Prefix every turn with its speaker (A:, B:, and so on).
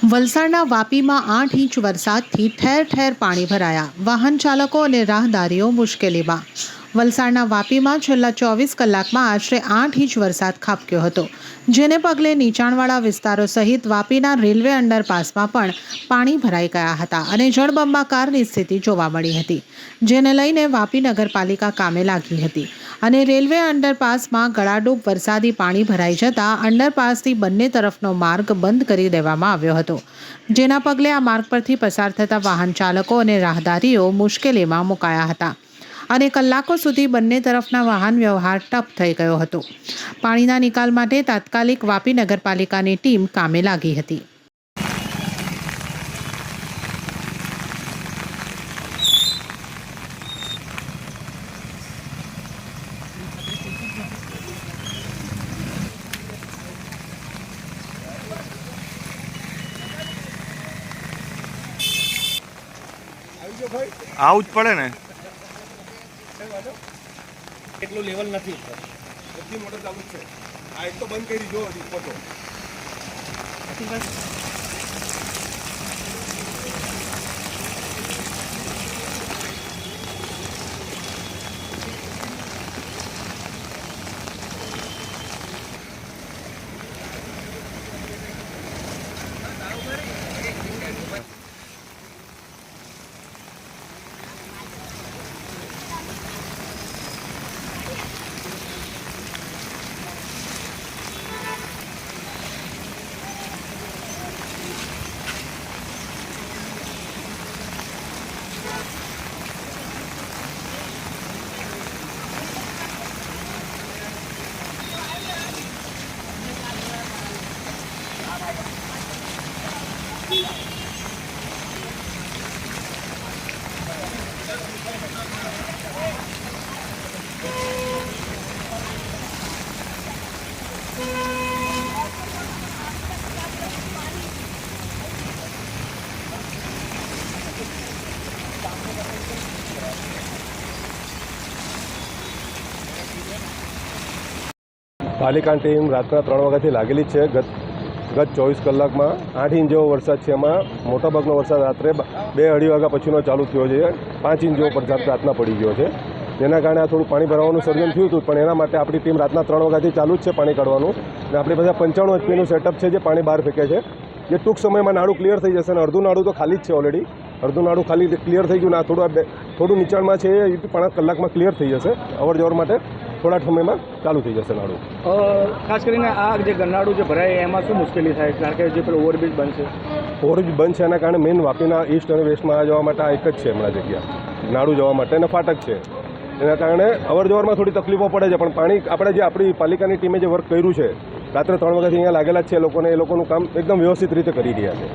A: વલસાડના વાપીમાં 8 ઇંચ વરસાદથી ઠેર ઠેર પાણી ભરાયા. વાહન ચાલકો અને રાહદારીઓ મુશ્કેલીમાં. વલસાડના વાપીમાં છેલ્લા 24 કલાકમાં આશરે 8 ઇંચ વરસાદ ખાબક્યો હતો, જેને પગલે નીચાણવાળા વિસ્તારો સહિત વાપીના રેલવે અંડરપાસમાં પણ પાણી ભરાઈ ગયા હતા અને જળબંબાકારની સ્થિતિ જોવા મળી હતી, જેને લઈને વાપી નગરપાલિકા કામે લાગી હતી અને રેલવે અંડરપાસમાં ગળાડૂબ વરસાદી પાણી ભરાઈ જતા અંડરપાસથી બંને તરફનો માર્ગ બંધ કરી દેવામાં આવ્યો હતો, જેના પગલે આ માર્ગ પરથી પસાર થતા વાહન ચાલકો અને રાહદારીઓ મુશ્કેલીમાં મુકાયા હતા અને કલાકો સુધી બંને તરફના વાહન વ્યવહાર ઠપ થઈ ગયો હતો. પાણીના નિકાલ માટે તાત્કાલિક વાપી નગરપાલિકાની ટીમ કામે લાગી હતી.
B: આવું જ પડે ને.
C: એટલું લેવલ નથી બધી મોટર ચાલુ છે. આ એક તો બંધ કરી જો ફોટો
D: પાલિકાની ટીમ રાતના 3 વાગ્યાથી લાગેલી છે. ગત 24 કલાકમાં 8 ઇંચ જેવો વરસાદ છે. એમાં મોટાભાગનો વરસાદ રાત્રે 2-2:30 વાગ્યા પછીનો ચાલુ થયો છે. 5 ઇંચ જેવો વરસાદ રાતના પડી ગયો છે, જેના કારણે આ થોડું પાણી ભરાવાનું સર્જન થયું હતું. પણ એના માટે આપણી ટીમ રાતના 3 વાગ્યાથી ચાલુ જ છે પાણી કાઢવાનું. અને આપણી પાસે 95 HPનું સેટઅપ છે, જે પાણી બહાર ફેંકે છે. જે ટૂંક સમયમાં નાળું ક્લિયર થઈ જશે અને અડધું નાળું તો ખાલી જ છે ઓલરેડી. અડધું નાળું ખાલી ક્લિયર થઈ ગયું. આ થોડું નીચાણમાં છે, એ 5 કલાકમાં ક્લિયર થઈ જશે. અવર જવર માટે થોડા સમયમાં ચાલુ થઈ જશે નાળું.
C: ખાસ કરીને આ જે ગરનાળું જે ભરાય એમાં શું મુશ્કેલી થાય? કારણ કે જે પેલો ઓવરબ્રિજ બનશે
D: એના કારણે મેઇન વાપીના ઈસ્ટ અને વેસ્ટમાં જવા માટે આ એક જ છે હમણાં જગ્યા, નાળું જવા માટે અને ફાટક છે. એના કારણે અવર જવરમાં થોડી તકલીફો પડે છે. પણ પાણી આપણે જે આપણી પાલિકાની ટીમે જે વર્ક કર્યું છે, રાત્રે 3 વાગ્યાથી અહીંયા લાગેલા જ છે. એ લોકોનું કામ એકદમ વ્યવસ્થિત રીતે કરી રહ્યા છે.